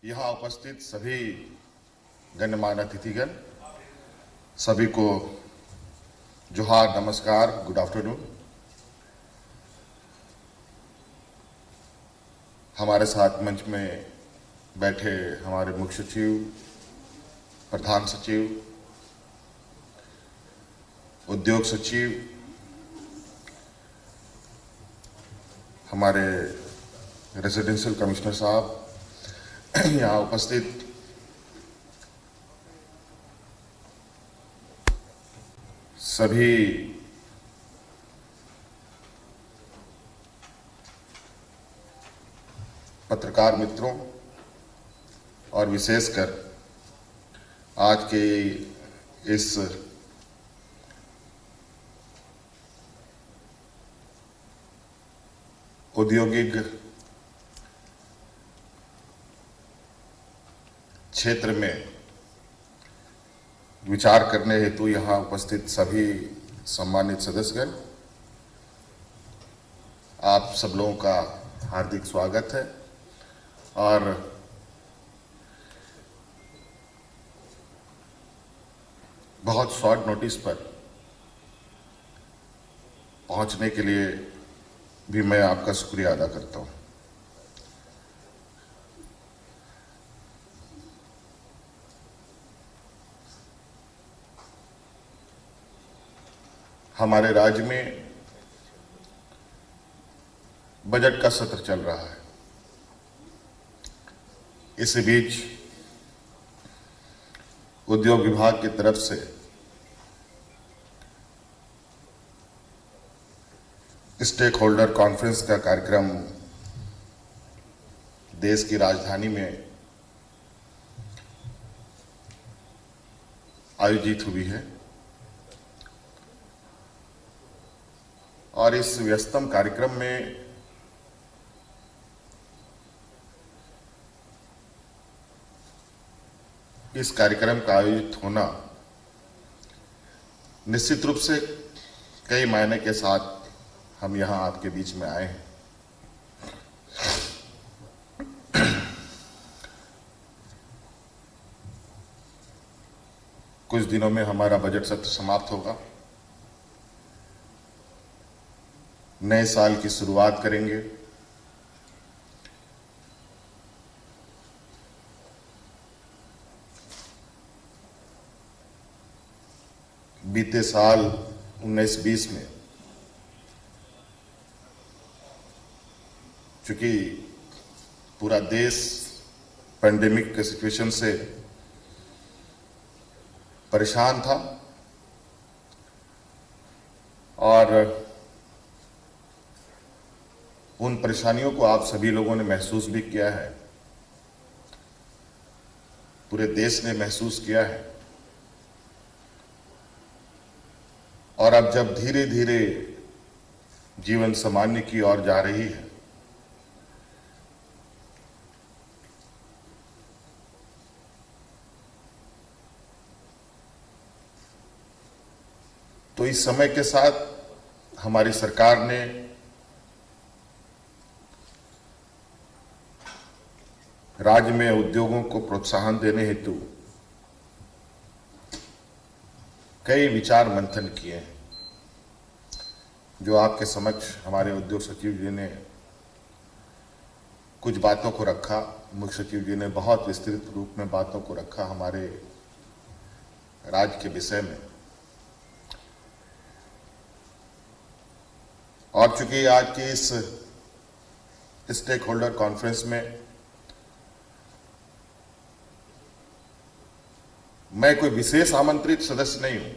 यहाँ उपस्थित सभी गणमान्य अतिथिगण, सभी को जोहार, नमस्कार, गुड आफ्टरनून। हमारे साथ मंच में बैठे हमारे मुख्य सचिव, प्रधान सचिव, उद्योग सचिव, हमारे रेजिडेंशियल कमिश्नर साहब, यहाँ उपस्थित सभी पत्रकार मित्रों और विशेषकर आज के इस औद्योगिक क्षेत्र में विचार करने हेतु यहाँ उपस्थित सभी सम्मानित सदस्यगण, आप सब लोगों का हार्दिक स्वागत है। और बहुत शॉर्ट नोटिस पर पहुंचने के लिए भी मैं आपका शुक्रिया अदा करता हूं। हमारे राज्य में बजट का सत्र चल रहा है। इस बीच उद्योग विभाग की तरफ से स्टेक होल्डर कॉन्फ्रेंस का कार्यक्रम देश की राजधानी में आयोजित हुई है और इस व्यस्तम कार्यक्रम में इस कार्यक्रम का आयोजित होना निश्चित रूप से कई मायने के साथ हम यहां आपके बीच में आए हैं। कुछ दिनों में हमारा बजट सत्र समाप्त होगा, नए साल की शुरुआत करेंगे। बीते साल 19-20 में चूंकि पूरा देश पेंडेमिक के सिचुएशन से परेशान था और उन परेशानियों को आप सभी लोगों ने महसूस भी किया है, पूरे देश ने महसूस किया है। और अब जब धीरे धीरे जीवन सामान्य की ओर जा रही है, तो इस समय के साथ हमारी सरकार ने राज्य में उद्योगों को प्रोत्साहन देने हेतु कई विचार मंथन किए हैं, जो आपके समक्ष हमारे उद्योग सचिव जी ने कुछ बातों को रखा, मुख्य सचिव जी ने बहुत विस्तृत रूप में बातों को रखा हमारे राज्य के विषय में। और चूंकि आज की इस स्टेक होल्डर कॉन्फ्रेंस में मैं कोई विशेष आमंत्रित सदस्य नहीं हूं,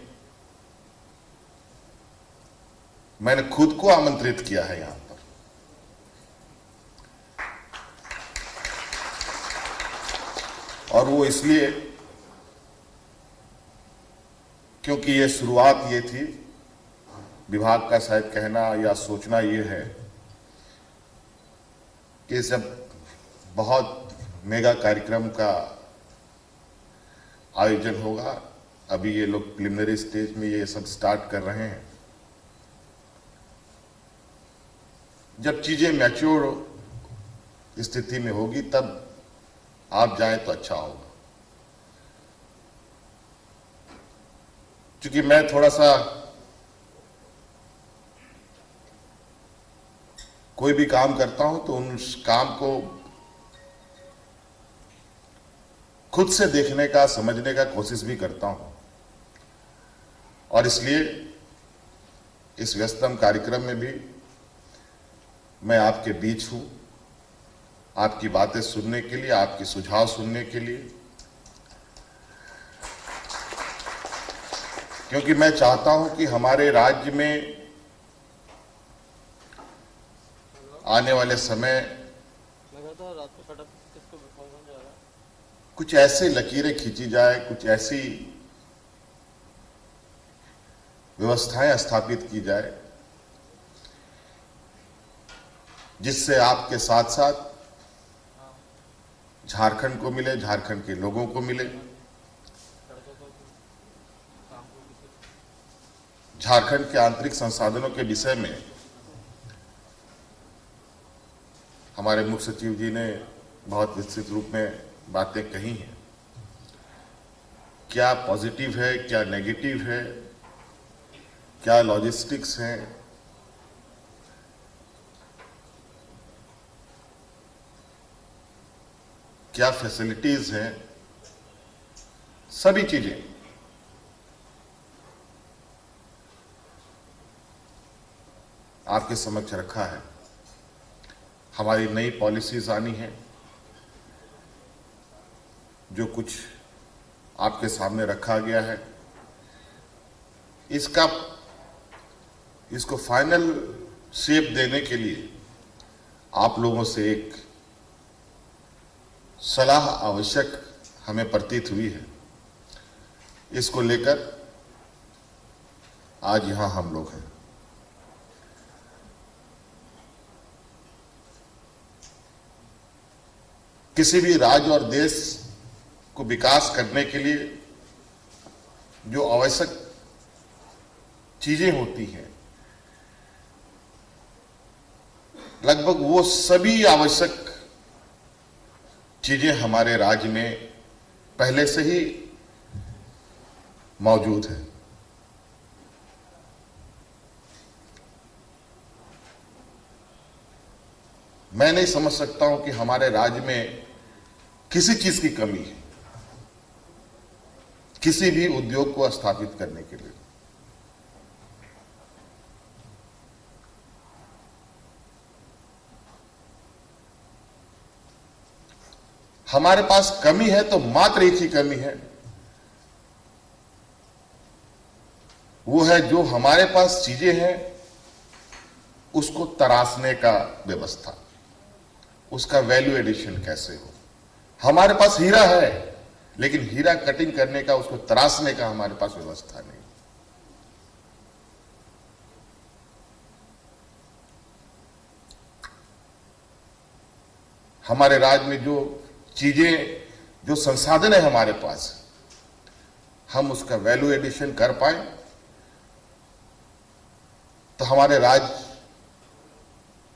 मैंने खुद को आमंत्रित किया है यहां पर। और वो इसलिए क्योंकि ये शुरुआत ये थी, विभाग का शायद कहना या सोचना ये है कि जब बहुत मेगा कार्यक्रम का आयोजन होगा, अभी ये लोग प्रिलिमिनरी स्टेज में ये सब स्टार्ट कर रहे हैं, जब चीजें मैच्योर स्थिति में होगी तब आप जाएं तो अच्छा होगा। क्योंकि मैं थोड़ा सा कोई भी काम करता हूं तो उस काम को खुद से देखने का, समझने का कोशिश भी करता हूं, और इसलिए इस व्यस्तम कार्यक्रम में भी मैं आपके बीच हूं, आपकी बातें सुनने के लिए, आपके सुझाव सुनने के लिए, क्योंकि मैं चाहता हूं कि हमारे राज्य में आने वाले समय कुछ ऐसे लकीरें खींची जाए, कुछ ऐसी व्यवस्थाएं स्थापित की जाए जिससे आपके साथ साथ झारखंड को मिले, झारखंड के लोगों को मिले, झारखंड के आंतरिक संसाधनों के विषय में हमारे मुख्य सचिव जी ने बहुत विस्तृत रूप में बातें कही हैं। क्या पॉजिटिव है, क्या नेगेटिव है, क्या लॉजिस्टिक्स है, क्या फैसिलिटीज हैं, सभी चीजें आपके समक्ष रखा है। हमारी नई पॉलिसीज आनी है, जो कुछ आपके सामने रखा गया है, इसको फाइनल शेप देने के लिए आप लोगों से एक सलाह आवश्यक हमें प्रतीत हुई है। इसको लेकर आज यहां हम लोग हैं। किसी भी राज्य और देश को विकास करने के लिए जो आवश्यक चीजें होती हैं, लगभग वो सभी आवश्यक चीजें हमारे राज्य में पहले से ही मौजूद है। मैं नहीं समझ सकता हूं कि हमारे राज्य में किसी चीज की कमी है, किसी भी उद्योग को स्थापित करने के लिए। हमारे पास कमी है तो मात्र एक ही कमी है, वो है जो हमारे पास चीजें हैं उसको तराशने का व्यवस्था, उसका वैल्यू एडिशन कैसे हो। हमारे पास हीरा है लेकिन हीरा कटिंग करने का, उसको तराशने का हमारे पास व्यवस्था नहीं। हमारे राज्य में जो चीजें, जो संसाधन है हमारे पास, हम उसका वैल्यू एडिशन कर पाए तो हमारे राज्य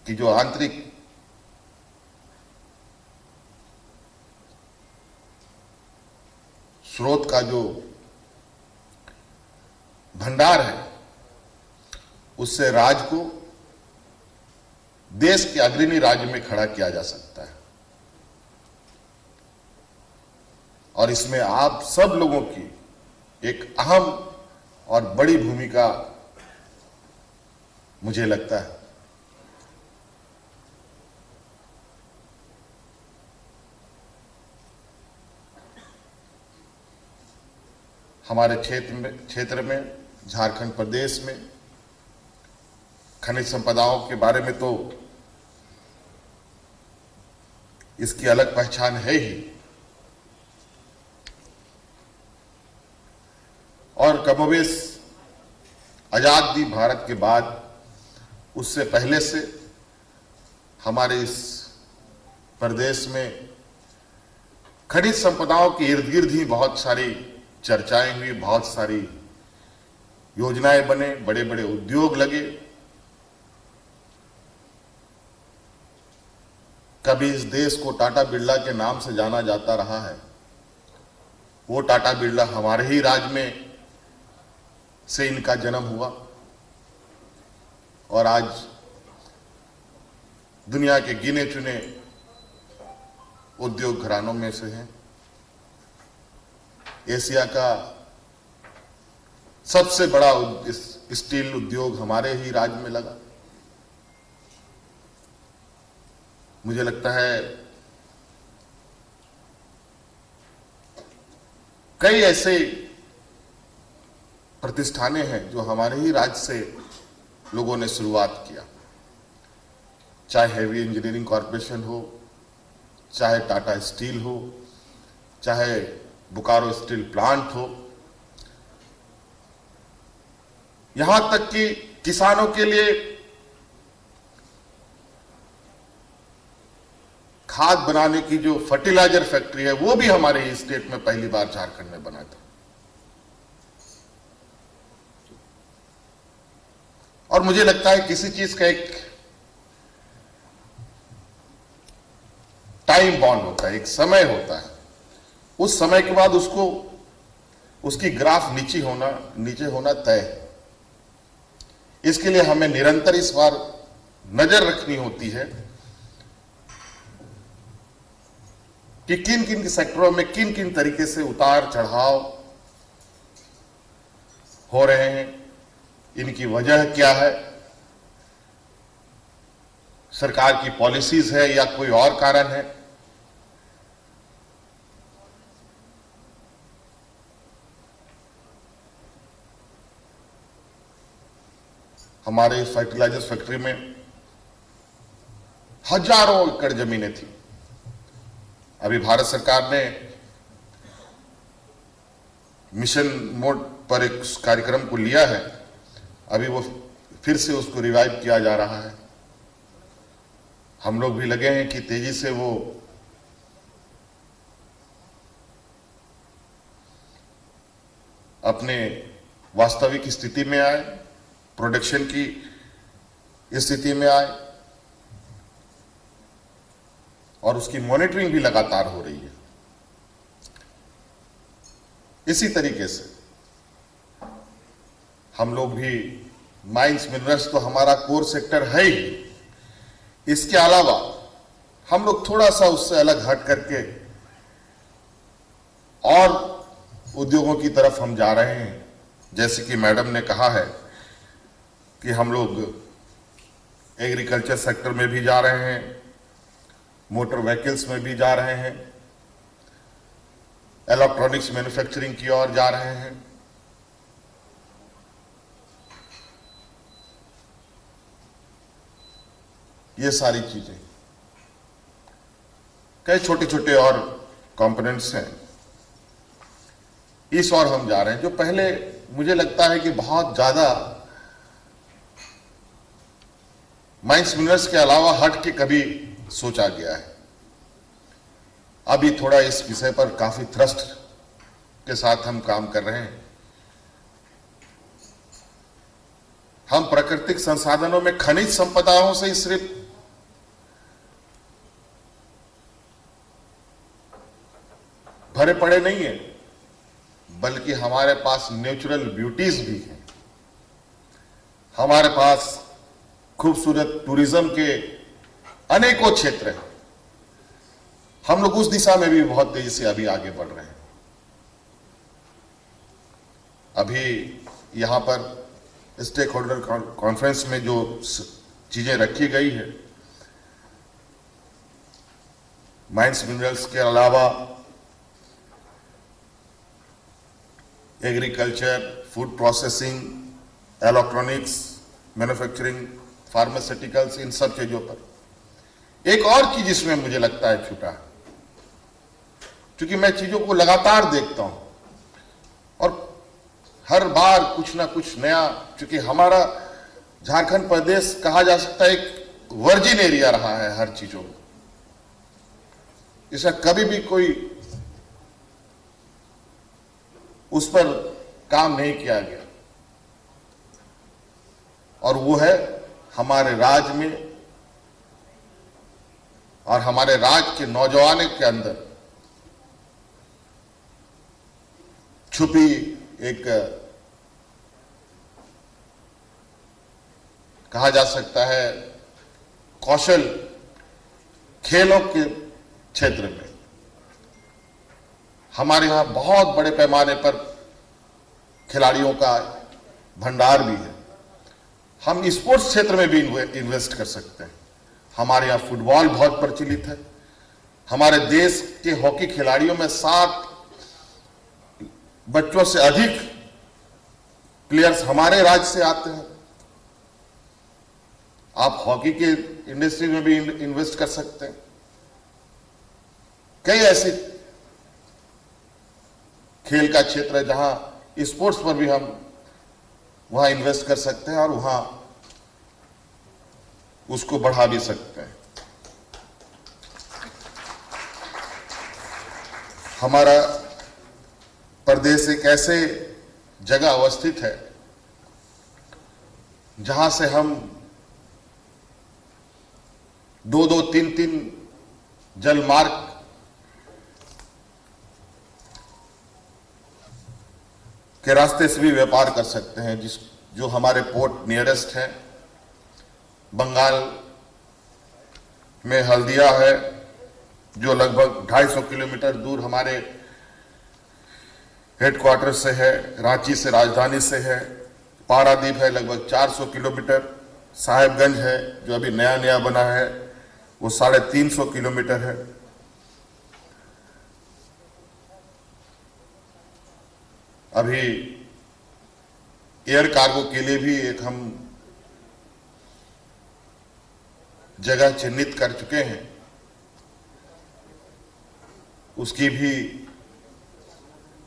की जो आंतरिक स्रोत का जो भंडार है, उससे राज्य को देश के अग्रणी राज्य में खड़ा किया जा सकता है। और इसमें आप सब लोगों की एक अहम और बड़ी भूमिका मुझे लगता है। हमारे क्षेत्र में झारखंड प्रदेश में खनिज संपदाओं के बारे में तो इसकी अलग पहचान है ही, और कमोबेश आजादी भारत के बाद, उससे पहले से हमारे इस प्रदेश में खनिज संपदाओं के इर्द गिर्द ही बहुत सारी चर्चाएं हुई, बहुत सारी योजनाएं बने, बड़े बड़े उद्योग लगे। कभी इस देश को टाटा बिरला के नाम से जाना जाता रहा है, वो टाटा बिरला हमारे ही राज्य में से इनका जन्म हुआ और आज दुनिया के गिने चुने उद्योग घरानों में से हैं। एशिया का सबसे बड़ा स्टील उद्योग हमारे ही राज्य में लगा। मुझे लगता है कई ऐसे प्रतिष्ठानें हैं जो हमारे ही राज्य से लोगों ने शुरुआत किया, चाहे हेवी इंजीनियरिंग कॉरपोरेशन हो, चाहे टाटा स्टील हो, चाहे बोकारो स्टील प्लांट हो, यहां तक कि किसानों के लिए खाद बनाने की जो फर्टिलाइजर फैक्ट्री है वो भी हमारे ही स्टेट में पहली बार झारखंड में बना था। और मुझे लगता है किसी चीज का एक टाइम बॉन्ड होता है, एक समय होता है, उस समय के बाद उसकी ग्राफ नीचे होना तय है। इसके लिए हमें निरंतर इस बार नजर रखनी होती है कि किन किन सेक्टरों में किन किन तरीके से उतार चढ़ाव हो रहे हैं, इनकी वजह क्या है, सरकार की पॉलिसीज है या कोई और कारण है। हमारे फर्टिलाइजर फैक्ट्री में हजारों एकड़ जमीनें थी। अभी भारत सरकार ने मिशन मोड पर एक कार्यक्रम को लिया है, अभी वो फिर से उसको रिवाइव किया जा रहा है। हम लोग भी लगे हैं कि तेजी से वो अपने वास्तविक स्थिति में आए, प्रोडक्शन की स्थिति में आए और उसकी मॉनिटरिंग भी लगातार हो रही है। इसी तरीके से हम लोग भी माइंस मिनरल्स तो हमारा कोर सेक्टर है ही, इसके अलावा हम लोग थोड़ा सा उससे अलग हट करके और उद्योगों की तरफ हम जा रहे हैं। जैसे कि मैडम ने कहा है कि हम लोग एग्रीकल्चर सेक्टर में भी जा रहे हैं, मोटर व्हीकल्स में भी जा रहे हैं, इलेक्ट्रॉनिक्स मैन्युफैक्चरिंग की ओर जा रहे हैं। ये सारी चीजें, कई छोटे छोटे और कंपोनेंट्स हैं, इस ओर हम जा रहे हैं जो पहले मुझे लगता है कि बहुत ज्यादा माइंस मिनरल्स के अलावा हट के कभी सोचा गया है। अभी थोड़ा इस विषय पर काफी थ्रस्ट के साथ हम काम कर रहे हैं। हम प्राकृतिक संसाधनों में खनिज संपदाओं से ही सिर्फ भरे पड़े नहीं है, बल्कि हमारे पास नेचुरल ब्यूटीज भी हैं। हमारे पास खूबसूरत टूरिज्म के अनेकों क्षेत्र हैं। हम लोग उस दिशा में भी बहुत तेजी से अभी आगे बढ़ रहे हैं। अभी यहां पर स्टेक होल्डर कॉन्फ्रेंस में जो चीजें रखी गई है, माइंस मिनरल्स के अलावा agriculture, food processing, electronics manufacturing, pharmaceuticals, इन सब चीजों पर एक और चीज इसमें मुझे लगता है छूटा, क्योंकि मैं चीजों को लगातार देखता हूं और हर बार कुछ ना कुछ नया, क्योंकि हमारा झारखंड प्रदेश कहा जा सकता है एक वर्जिन एरिया रहा है हर चीजों में। इसका कभी भी कोई उस पर काम नहीं किया गया, और वो है हमारे राज्य में और हमारे राज्य के नौजवानों के अंदर छुपी एक कहा जा सकता है कौशल खेलों के क्षेत्र में हमारे यहां बहुत बड़े पैमाने पर खिलाड़ियों का भंडार भी है। हम स्पोर्ट्स क्षेत्र में भी इन्वेस्ट कर सकते हैं। हमारे यहां फुटबॉल बहुत प्रचलित है। हमारे देश के हॉकी खिलाड़ियों में 7 बच्चों से अधिक प्लेयर्स हमारे राज्य से आते हैं। आप हॉकी के इंडस्ट्री में भी इन्वेस्ट कर सकते हैं। कई ऐसे खेल का क्षेत्र है जहां स्पोर्ट्स पर भी हम वहां इन्वेस्ट कर सकते हैं और वहां उसको बढ़ा भी सकते हैं। हमारा प्रदेश एक ऐसे जगह अवस्थित है जहां से हम 2-2, 3-3 जल मार्ग के रास्ते से भी व्यापार कर सकते हैं। जो हमारे पोर्ट नियरेस्ट है, बंगाल में हल्दिया है जो लगभग 250 किलोमीटर दूर हमारे हेडक्वार्टर से है, रांची से राजधानी से है, पारादीप है लगभग 400 किलोमीटर, साहेबगंज है जो अभी नया नया बना है वो 350 किलोमीटर है। अभी एयर कार्गो के लिए भी एक हम जगह चिन्हित कर चुके हैं। उसकी भी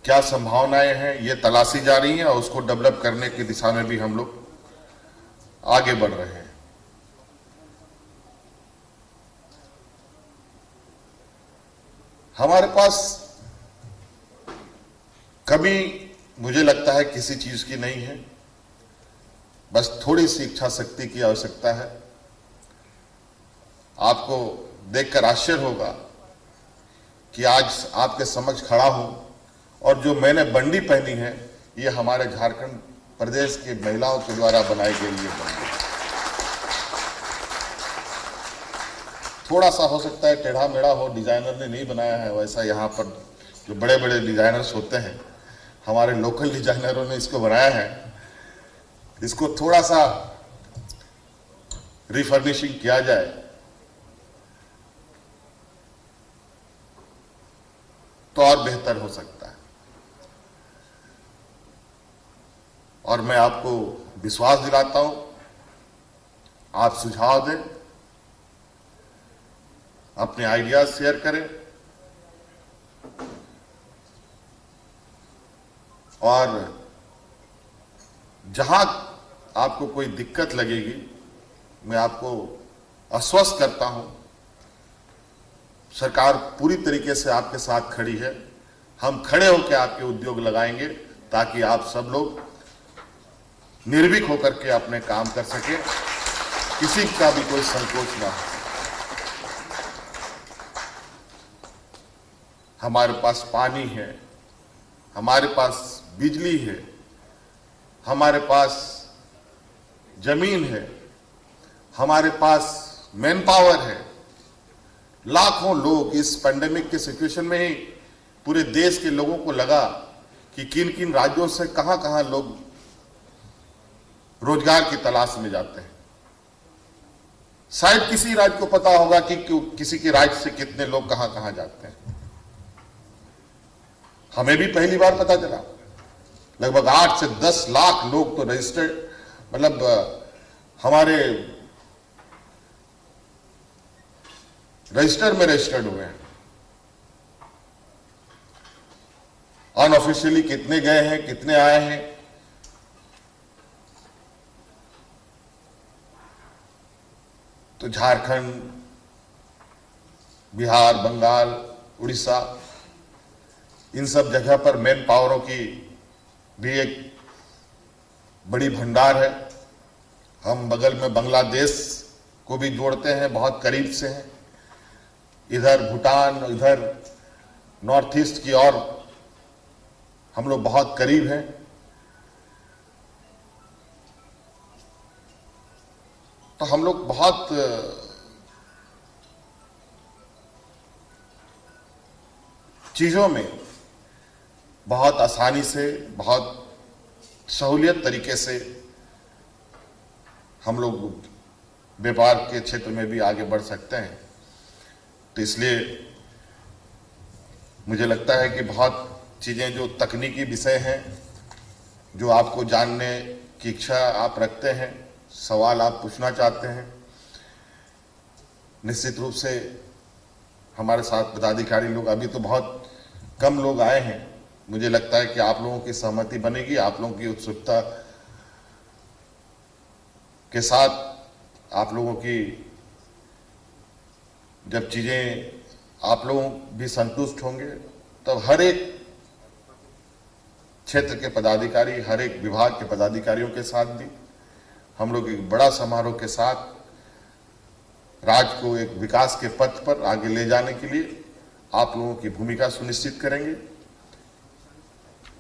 क्या संभावनाएं हैं ये तलाशी जा रही है और उसको डेवलप करने की दिशा में भी हम लोग आगे बढ़ रहे हैं। हमारे पास कभी मुझे लगता है किसी चीज की नहीं है, बस थोड़ी सी इच्छा शक्ति की आवश्यकता है। आपको देखकर आश्चर्य होगा कि आज आपके समक्ष खड़ा हूं और जो मैंने बंडी पहनी है ये हमारे झारखंड प्रदेश की महिलाओं के द्वारा बनाई गई ये बंडी। थोड़ा सा हो सकता है टेढ़ा मेढ़ा हो, डिजाइनर ने नहीं बनाया है वैसा। यहाँ पर जो बड़े बड़े डिजाइनर्स होते हैं हमारे लोकल डिजाइनरों ने इसको बनाया है। इसको थोड़ा सा रिफर्निशिंग किया जाए तो और बेहतर हो सकता है। और मैं आपको विश्वास दिलाता हूं, आप सुझाव दें, अपने आइडियाज शेयर करें और जहां आपको कोई दिक्कत लगेगी मैं आपको आश्वस्त करता हूं सरकार पूरी तरीके से आपके साथ खड़ी है। हम खड़े होकर आपके उद्योग लगाएंगे ताकि आप सब लोग निर्भीक होकर के अपने काम कर सके, किसी का भी कोई संकोच ना हो। हमारे पास पानी है, हमारे पास बिजली है, हमारे पास जमीन है, हमारे पास मैन पावर है। लाखों लोग इस पेंडेमिक के सिचुएशन में ही पूरे देश के लोगों को लगा कि किन किन राज्यों से कहां कहां लोग रोजगार की तलाश में जाते हैं। शायद किसी राज्य को पता होगा कि किसी के राज्य से कितने लोग कहां कहां जाते हैं। हमें भी पहली बार पता चला। लगभग 8 से 10 लाख लोग तो रजिस्टर्ड, मतलब हमारे रजिस्टर में रजिस्टर्ड हुए हैं। अनऑफिशियली कितने गए हैं, कितने आए हैं, तो झारखंड, बिहार, बंगाल, उड़ीसा, इन सब जगह पर मैन पावरों की भी एक बड़ी भंडार है। हम बगल में बांग्लादेश को भी जोड़ते हैं, बहुत करीब से हैं। इधर भूटान, इधर नॉर्थ ईस्ट की ओर हम लोग बहुत करीब हैं। तो हम लोग बहुत चीजों में बहुत आसानी से, बहुत सहूलियत तरीके से हम लोग व्यापार के क्षेत्र में भी आगे बढ़ सकते हैं। तो इसलिए मुझे लगता है कि बहुत चीजें जो तकनीकी विषय हैं, जो आपको जानने की इच्छा आप रखते हैं, सवाल आप पूछना चाहते हैं, निश्चित रूप से हमारे साथ पदाधिकारी लोग, अभी तो बहुत कम लोग आए हैं, मुझे लगता है कि आप लोगों की सहमति बनेगी, आप लोगों की उत्सुकता के साथ आप लोगों की जब चीजें, आप लोग भी संतुष्ट होंगे, तब हर एक क्षेत्र के पदाधिकारी, हर एक विभाग के पदाधिकारियों के साथ भी हम लोग एक बड़ा समारोह के साथ राज्य को एक विकास के पथ पर आगे ले जाने के लिए आप लोगों की भूमिका सुनिश्चित करेंगे।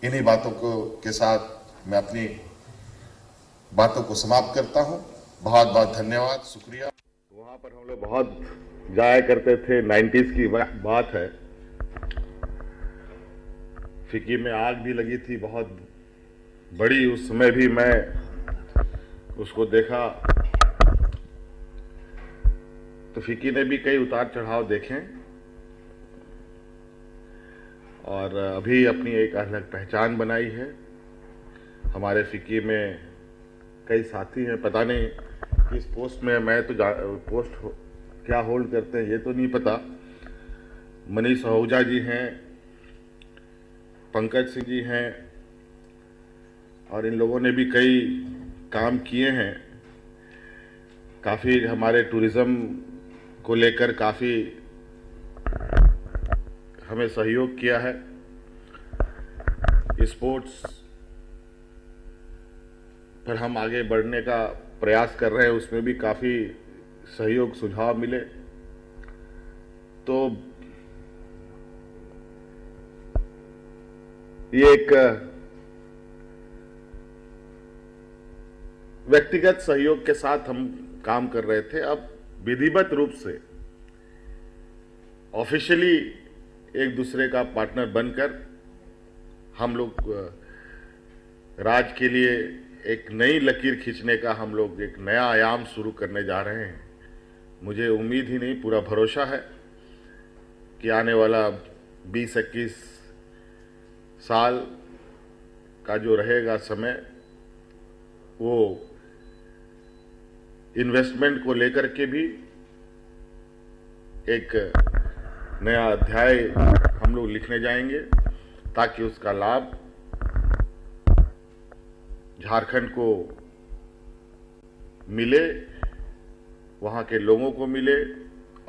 इन्हीं बातों को के साथ मैं अपनी बातों को समाप्त करता हूं। बहुत बहुत धन्यवाद, शुक्रिया। वहां पर हम लोग बहुत जाया करते थे, 90s की बात है। फिक्की में आग भी लगी थी बहुत बड़ी, उस समय भी मैं उसको देखा। तो फिक्की ने भी कई उतार चढ़ाव देखे और अभी अपनी एक अलग पहचान बनाई है। हमारे फिक्की में कई साथी हैं, पता नहीं किस पोस्ट में, मैं तो पोस्ट क्या होल्ड करते हैं ये तो नहीं पता। मनीष आहूजा जी हैं, पंकज सिंह जी हैं, और इन लोगों ने भी कई काम किए हैं। काफ़ी हमारे टूरिज़्म को लेकर काफ़ी हमें सहयोग किया है। स्पोर्ट्स पर हम आगे बढ़ने का प्रयास कर रहे हैं, उसमें भी काफ़ी सहयोग सुझाव मिले। तो ये एक व्यक्तिगत सहयोग के साथ हम काम कर रहे थे। अब विधिवत रूप से ऑफिशियली एक दूसरे का पार्टनर बनकर हम लोग राज्य के लिए एक नई लकीर खींचने का हम लोग एक नया आयाम शुरू करने जा रहे हैं। मुझे उम्मीद ही नहीं, पूरा भरोसा है कि आने वाला 20-21 साल का जो रहेगा समय, वो इन्वेस्टमेंट को लेकर के भी एक नया अध्याय हम लोग लिखने जाएंगे, ताकि उसका लाभ झारखंड को मिले, वहाँ के लोगों को मिले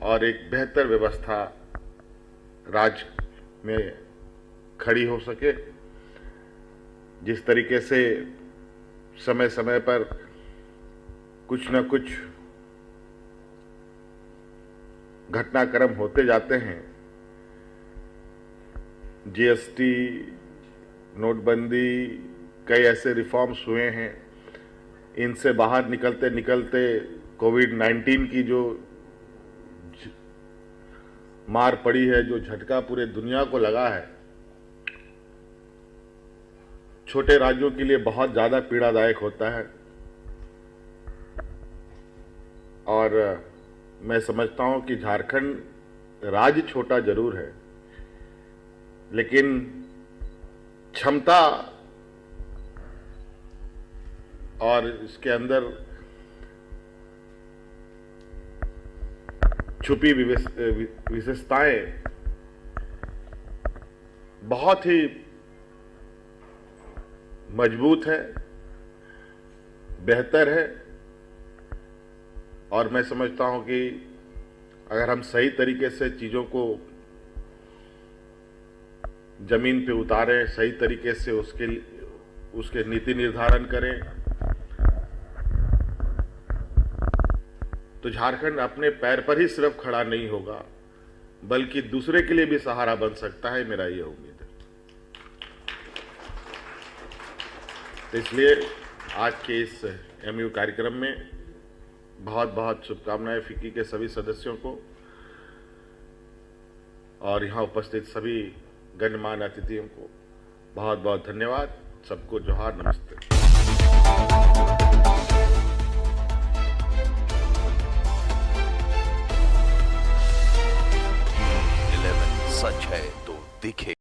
और एक बेहतर व्यवस्था राज्य में खड़ी हो सके। जिस तरीके से समय समय पर कुछ न कुछ घटनाक्रम होते जाते हैं, जीएसटी, नोटबंदी, कई ऐसे रिफॉर्म्स हुए हैं, इनसे बाहर निकलते निकलते कोविड-19 की जो मार पड़ी है, जो झटका पूरे दुनिया को लगा है, छोटे राज्यों के लिए बहुत ज़्यादा पीड़ादायक होता है। और मैं समझता हूं कि झारखंड राज्य छोटा जरूर है, लेकिन क्षमता और इसके अंदर छुपी विशेषताएं बहुत ही मजबूत है, बेहतर है। और मैं समझता हूं कि अगर हम सही तरीके से चीज़ों को जमीन पे उतारें, सही तरीके से उसके नीति निर्धारण करें, तो झारखंड अपने पैर पर ही सिर्फ खड़ा नहीं होगा, बल्कि दूसरे के लिए भी सहारा बन सकता है, मेरा ये उम्मीद है। तो इसलिए आज के इस एमयू कार्यक्रम में बहुत बहुत शुभकामनाएं फिक्की के सभी सदस्यों को और यहाँ उपस्थित सभी गणमान्य अतिथियों को बहुत बहुत धन्यवाद। सबको जोहार, नमस्ते। 11 सच है तो दिखे।